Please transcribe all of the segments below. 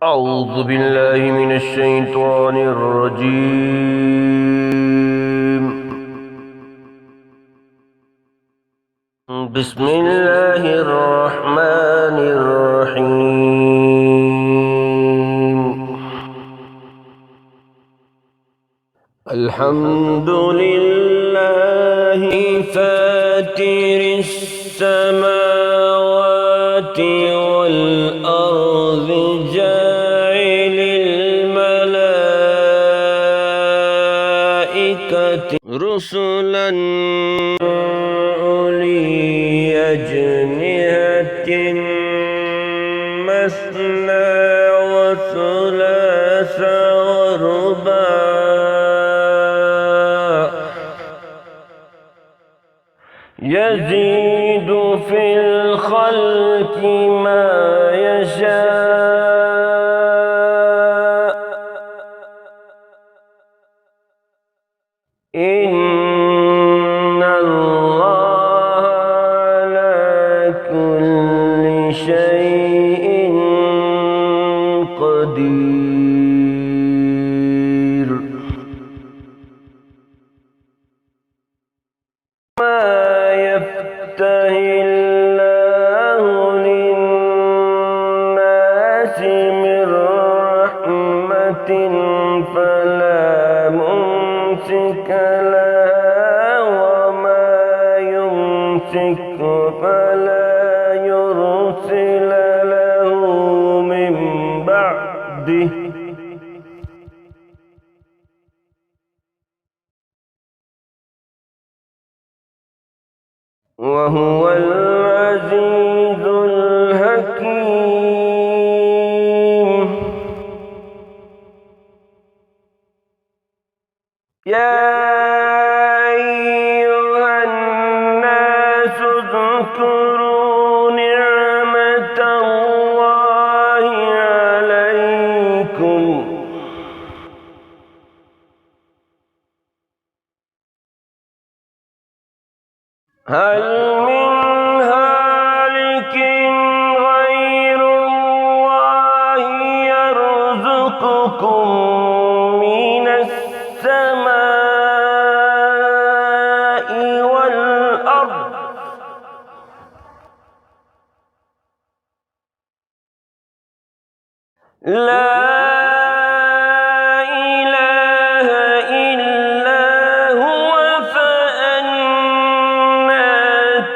أعوذ بالله من الشيطان الرجيم. بسم الله الرحمن الرحيم. الحمد لله فاتر السماوات والأرض جاعل الملائكة رسلا أولي أجنحة مثنى وثلاث ورباع يزيد في الخلق ما يشاء إن الله على كل شيء قدير. ما يفتح الله للناس من رحمة فلا ممسك لها وما يمسك فلا يرسل له من بعده وهو العزيز الحكيم. يا أيها الناس اذكروا نعمة الله عليكم هل من هالك غير الله يرزقكم من السماء والأرض لا إله إلا هو فأنى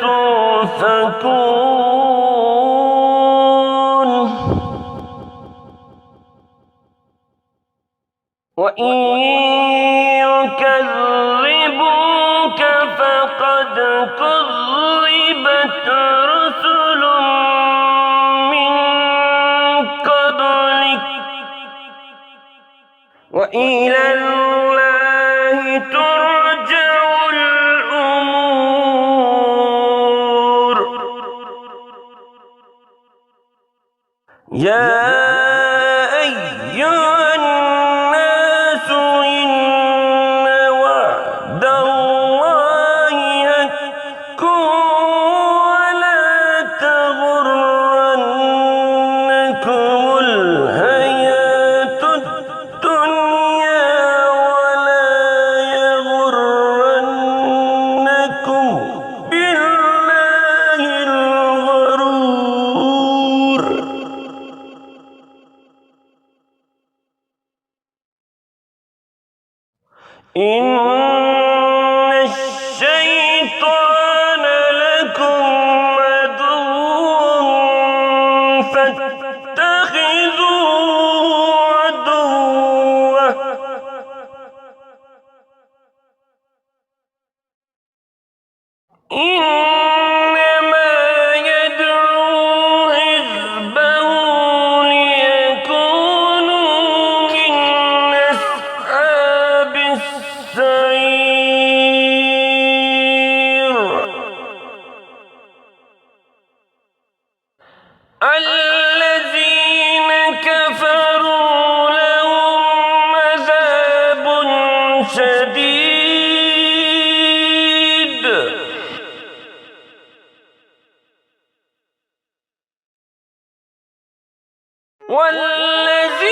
تؤفكون. وإن يكذبوك فقد كذبت رسل من قبلك وإلى الله ترجع الأمور. يا أيها الناس إن وعد الله حق ولا تغرنكم الحياة الدنيا ولا يغرنكم بالله الغرور. إن الشيطان لكم عدو فاتخذوه عدوا إنما يدعو حزبه ليكونوا من أصحاب السعير. الذين كفروا لهم عذاب شديد والذين